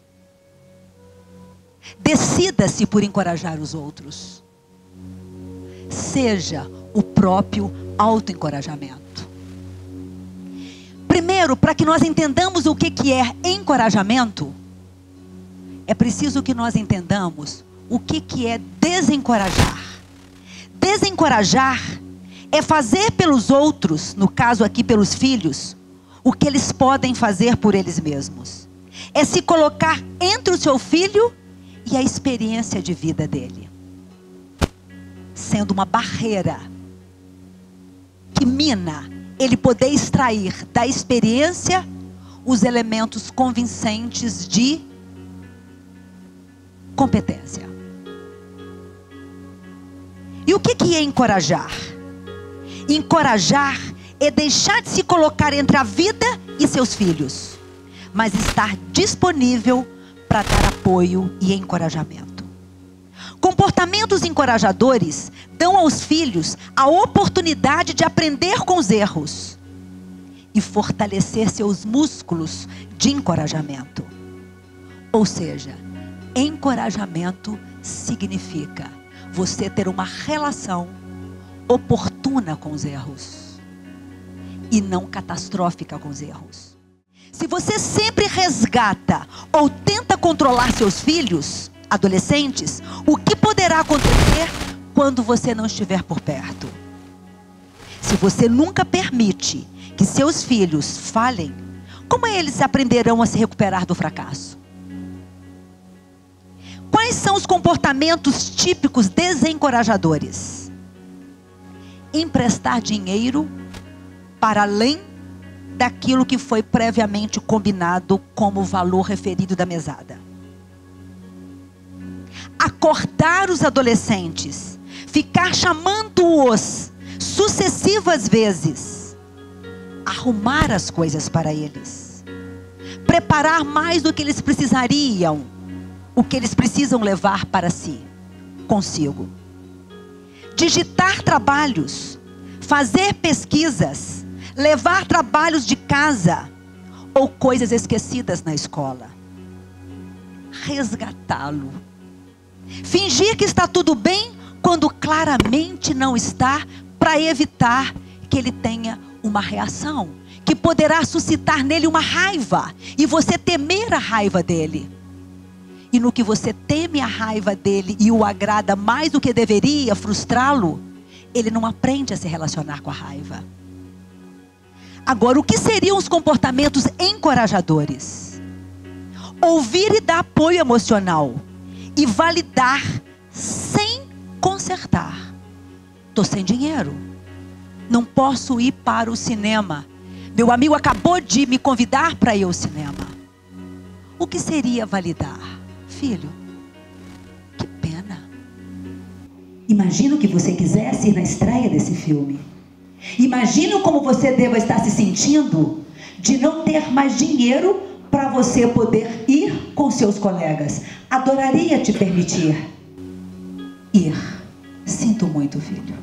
Decida-se por encorajar os outros. Seja o próprio autoencorajamento. Primeiro, para que nós entendamos o que é encorajamento, é preciso que nós entendamos o que é desencorajar. Desencorajar é fazer pelos outros, no caso aqui pelos filhos, o que eles podem fazer por eles mesmos. É se colocar entre o seu filho e a experiência de vida dele, sendo uma barreira que mina ele poder extrair da experiência os elementos convincentes de competência. E o que é encorajar? Encorajar é deixar de se colocar entre a vida e seus filhos, mas estar disponível para dar apoio e encorajamento. Comportamentos encorajadores dão aos filhos a oportunidade de aprender com os erros e fortalecer seus músculos de encorajamento. Ou seja, encorajamento significa você ter uma relação oportuna com os erros e não catastrófica com os erros. Se você sempre resgata ou tenta controlar seus filhos, adolescentes, o que poderá acontecer quando você não estiver por perto? Se você nunca permite que seus filhos falhem, como eles aprenderão a se recuperar do fracasso? Quais são os comportamentos típicos desencorajadores? Emprestar dinheiro para além daquilo que foi previamente combinado como valor referido da mesada. Acordar os adolescentes, ficar chamando-os sucessivas vezes, arrumar as coisas para eles, preparar mais do que eles precisariam, o que eles precisam levar para si, consigo. Digitar trabalhos, fazer pesquisas, levar trabalhos de casa ou coisas esquecidas na escola. Resgatá-lo. Fingir que está tudo bem quando claramente não está, para evitar que ele tenha uma reação que poderá suscitar nele uma raiva e você temer a raiva dele. E no que você teme a raiva dele e o agrada mais do que deveria, frustrá-lo, ele não aprende a se relacionar com a raiva. Agora, o que seriam os comportamentos encorajadores? Ouvir e dar apoio emocional e validar sem consertar. Estou sem dinheiro, não posso ir para o cinema. Meu amigo acabou de me convidar para ir ao cinema. O que seria validar? Filho, que pena. Imagino que você quisesse ir na estreia desse filme. Imagino como você deva estar se sentindo de não ter mais dinheiro para você poder ir com seus colegas. Adoraria te permitir ir. Sinto muito, filho.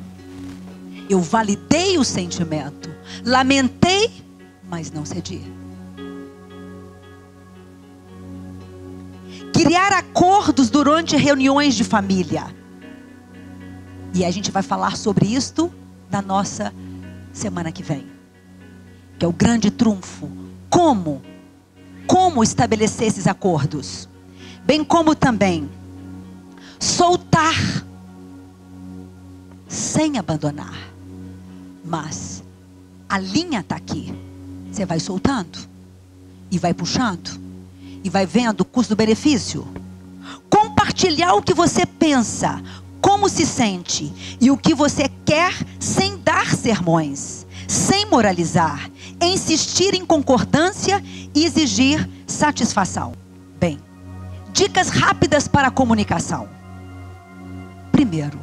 Eu validei o sentimento, lamentei, mas não cedi. Criar acordos durante reuniões de família. E a gente vai falar sobre isto na nossa semana que vem, que é o grande trunfo. Como estabelecer esses acordos? Bem como também soltar sem abandonar. Mas a linha está aqui. Você vai soltando e vai puxando e vai vendo o custo-benefício. Compartilhar o que você pensa, como se sente e o que você quer, sem dar sermões, sem moralizar, insistir em concordância e exigir satisfação. Bem, dicas rápidas para a comunicação. Primeiro,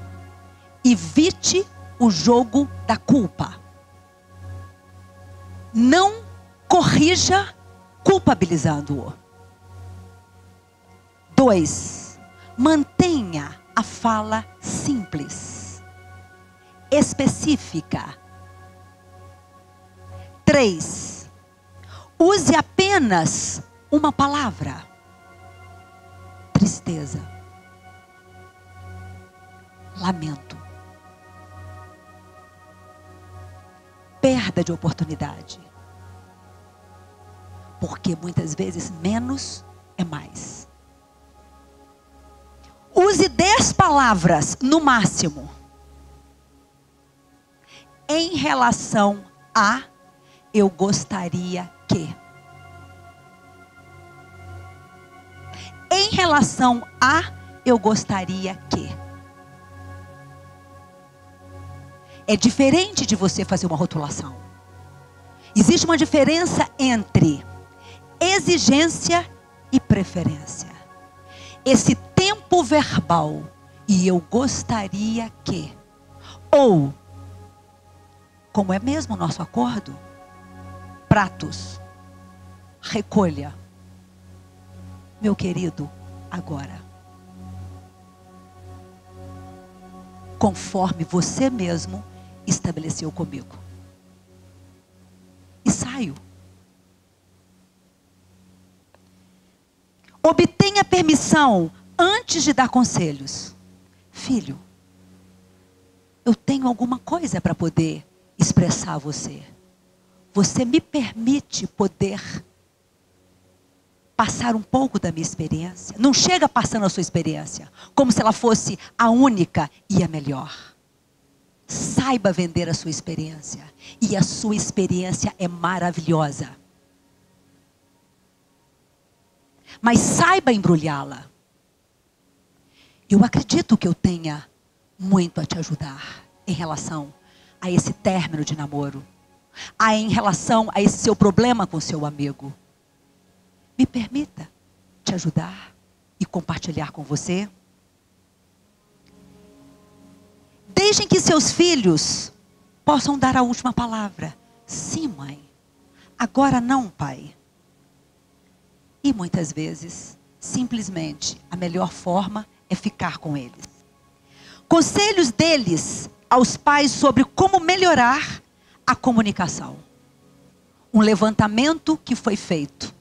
evite o jogo da culpa. Não corrija culpabilizando-o. 2, mantenha a fala simples, específica. 3, use apenas uma palavra: tristeza, lamento, perda de oportunidade, porque muitas vezes menos é mais. Use 10 palavras no máximo em relação a eu gostaria que. Em relação a eu gostaria que. É diferente de você fazer uma rotulação. Existe uma diferença entre exigência e preferência. Esse tempo verbal e eu gostaria que Ou, como é mesmo o nosso acordo, pratos, recolha, meu querido, agora. Conforme você mesmo estabeleceu comigo. E saio. Obtenha permissão antes de dar conselhos. Filho, eu tenho alguma coisa para poder expressar a você. Você me permite poder passar um pouco da minha experiência? Não chega passando a sua experiência como se ela fosse a única e a melhor. Saiba vender a sua experiência. E a sua experiência é maravilhosa. Mas saiba embrulhá-la. Eu acredito que eu tenha muito a te ajudar em relação a esse término de namoro. Em relação a esse seu problema com seu amigo. Me permita te ajudar e compartilhar com você. Deixem que seus filhos possam dar a última palavra. Sim, mãe. Agora não, pai. E muitas vezes, simplesmente, a melhor forma é ficar com eles. Conselhos deles aos pais sobre como melhorar a comunicação. Um levantamento que foi feito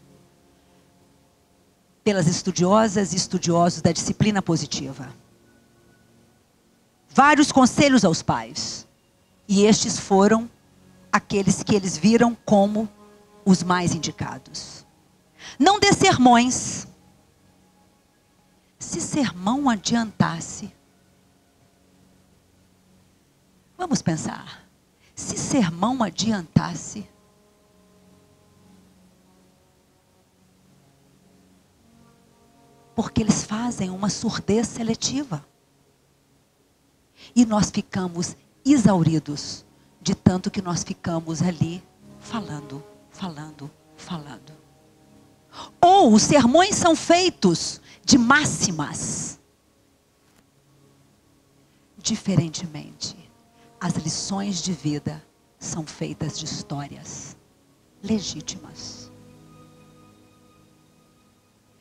pelas estudiosas e estudiosos da disciplina positiva. Vários conselhos aos pais. E estes foram aqueles que eles viram como os mais indicados. Não dê sermões. Se sermão adiantasse, vamos pensar. Se sermão adiantasse, porque eles fazem uma surdez seletiva. E nós ficamos exauridos de tanto que nós ficamos ali falando. Ou os sermões são feitos de máximas. Diferentemente, as lições de vida são feitas de histórias legítimas.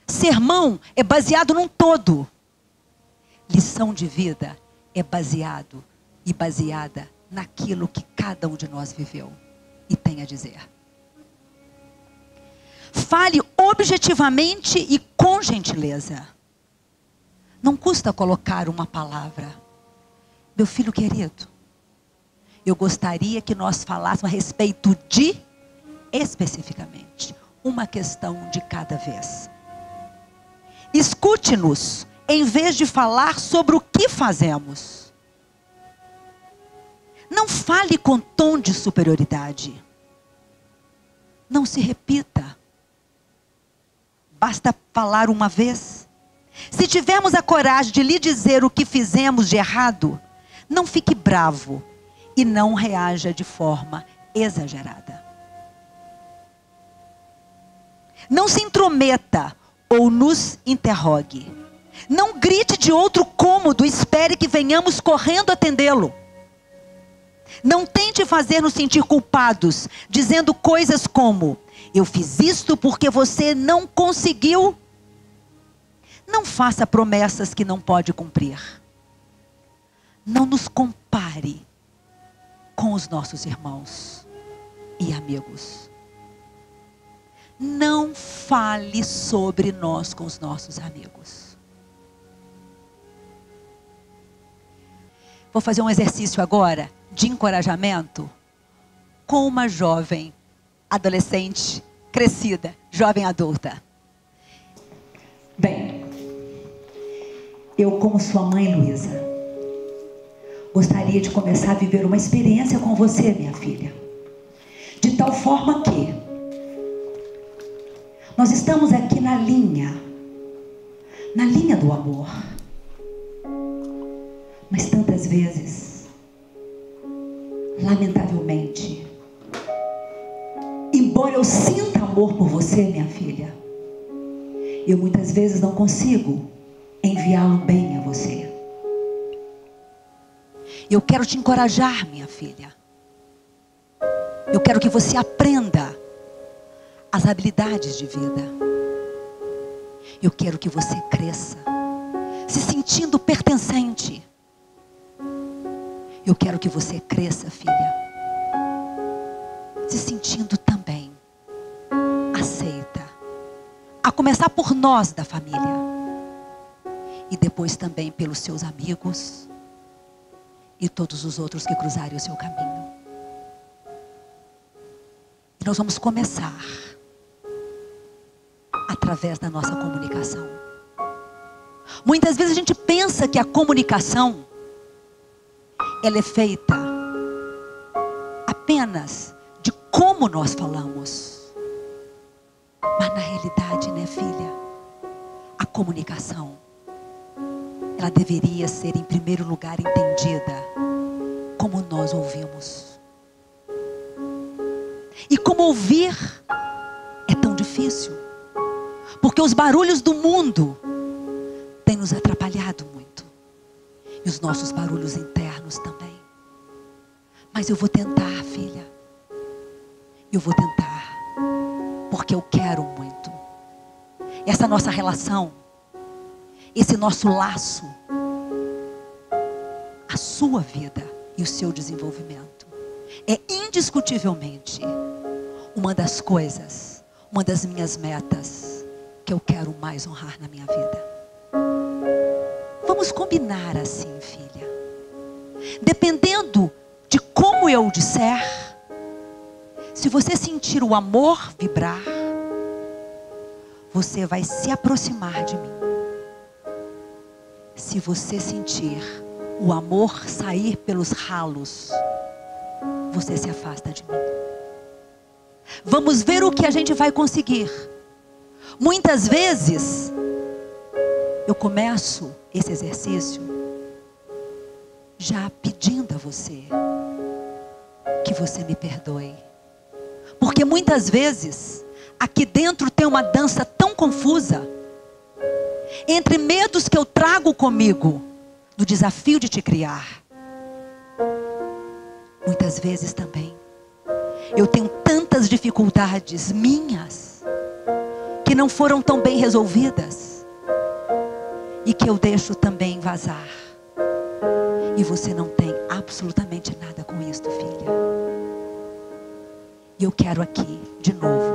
Sermão é baseado num todo. Lição de vida é baseada naquilo que cada um de nós viveu e tem a dizer. Fale objetivamente e com gentileza. Não custa colocar uma palavra. Meu filho querido, eu gostaria que nós falássemos a respeito de, especificamente, uma questão de cada vez. Escute-nos, em vez de falar sobre o que fazemos. Não fale com tom de superioridade. Não se repita. Basta falar uma vez. Se tivermos a coragem de lhe dizer o que fizemos de errado, não fique bravo e não reaja de forma exagerada. Não se intrometa ou nos interrogue. Não grite de outro cômodo, espere que venhamos correndo atendê-lo. Não tente fazer-nos sentir culpados, dizendo coisas como: eu fiz isto porque você não conseguiu. Não faça promessas que não pode cumprir. Não nos compare com os nossos irmãos e amigos. Não fale sobre nós com os nossos amigos. Vou fazer um exercício agora de encorajamento com uma jovem adolescente, crescida, jovem adulta. Bem, eu como sua mãe, Luísa, gostaria de começar a viver uma experiência com você, minha filha. De tal forma que nós estamos aqui na linha do amor. Mas tantas vezes, lamentavelmente, embora eu sinta amor por você, minha filha, eu muitas vezes não consigo enviá-lo bem a você. Eu quero te encorajar, minha filha. Eu quero que você aprenda as habilidades de vida. Eu quero que você cresça, se sentindo pertencente. Eu quero que você cresça, filha, se sentindo também aceita. A começar por nós da família. E depois também pelos seus amigos e todos os outros que cruzarem o seu caminho. E nós vamos começar através da nossa comunicação. Muitas vezes a gente pensa que a comunicação ela é feita apenas de como nós falamos. Mas na realidade, né, filha? A comunicação ela deveria ser em primeiro lugar entendida como nós ouvimos. E como ouvir é tão difícil, porque os barulhos do mundo têm nos atrapalhado muito, e os nossos barulhos internos também. Mas eu vou tentar, filha. Eu vou tentar, porque eu quero muito. Essa nossa relação, esse nosso laço, a sua vida e o seu desenvolvimento é indiscutivelmente uma das coisas, uma das minhas metas que eu quero mais honrar na minha vida. Vamos combinar assim, filha. Dependendo de como eu disser, se você sentir o amor vibrar, você vai se aproximar de mim. Se você sentir o amor sair pelos ralos, você se afasta de mim. Vamos ver o que a gente vai conseguir. Muitas vezes eu começo esse exercício já pedindo a você que você me perdoe. Porque muitas vezes aqui dentro tem uma dança tão confusa entre medos que eu trago comigo do desafio de te criar. Muitas vezes também eu tenho tantas dificuldades minhas que não foram tão bem resolvidas e que eu deixo também vazar. E você não tem absolutamente nada com isso, filha. E eu quero aqui, de novo,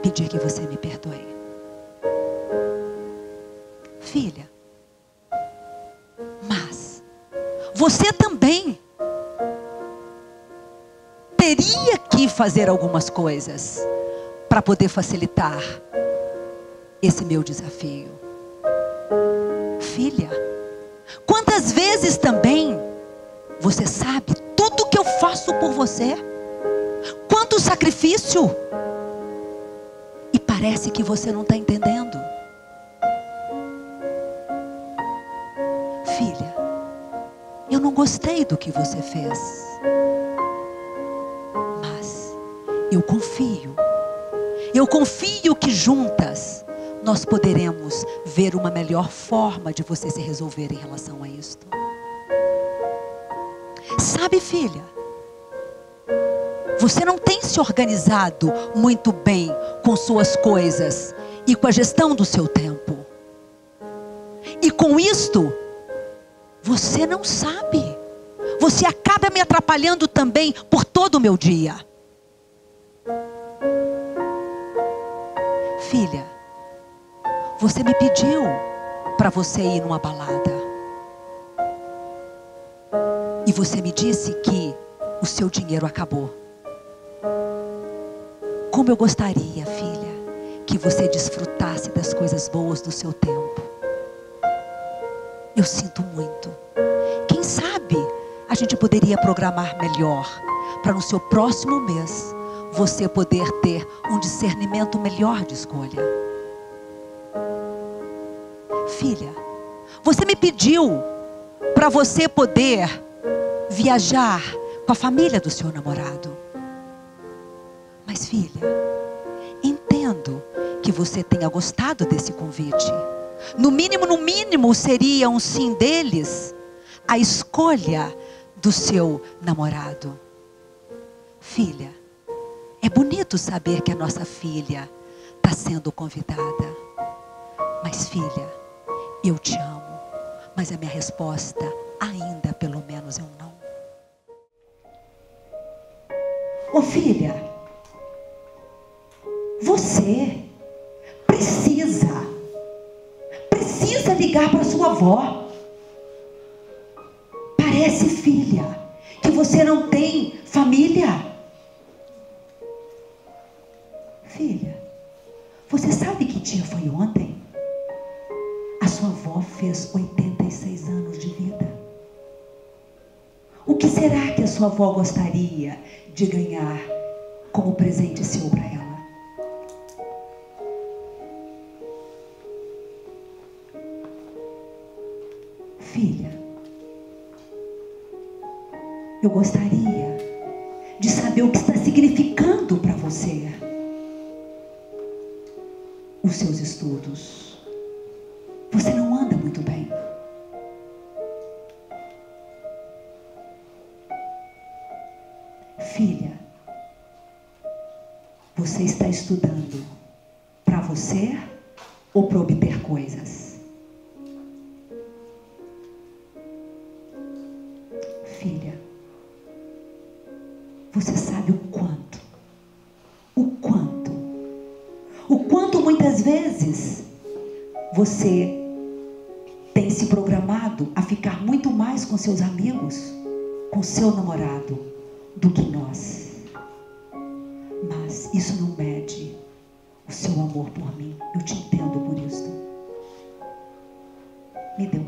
pedir que você me perdoe. Filha, mas você também teria que fazer algumas coisas para poder facilitar esse meu desafio. Filha, quantas vezes também você sabe tudo que eu faço por você? Quanto sacrifício! E parece que você não está entendendo. Filha, eu não gostei do que você fez, mas eu confio que juntas nós poderemos ver uma melhor forma de você se resolver em relação a isto. Sabe, filha, você não tem se organizado muito bem com suas coisas e com a gestão do seu tempo. E com isto, você não sabe. Você acaba me atrapalhando também por todo o meu dia. Filha, você me pediu para você ir numa balada. E você me disse que o seu dinheiro acabou. Como eu gostaria, filha, que você desfrutasse das coisas boas do seu tempo. Eu sinto muito. Quem sabe a gente poderia programar melhor para no seu próximo mês você poder ter um discernimento melhor de escolha. Filha, você me pediu para você poder viajar com a família do seu namorado. Mas, filha, entendo que você tenha gostado desse convite. No mínimo, seria um sim deles a escolha do seu namorado. Filha, é bonito saber que a nossa filha está sendo convidada. Mas filha, eu te amo. Mas a minha resposta ainda pelo menos é um não. Ô filha, você precisa ligar para sua avó. Parece, filha, que você não tem família. Filha, você sabe que dia foi ontem? A sua avó fez 86 anos de vida. O que será que a sua avó gostaria de ganhar como presente seu para ela? Filha, eu gostaria de saber o que está significando para você os seus estudos. Você não anda muito bem. Filha, você está estudando para você ou para obter coisas? Filha, você sabe o quanto muitas vezes você tem se programado a ficar muito mais com seus amigos, com seu namorado, do que nós. Mas isso não mede o seu amor por mim. Eu te entendo por isso. Me dê um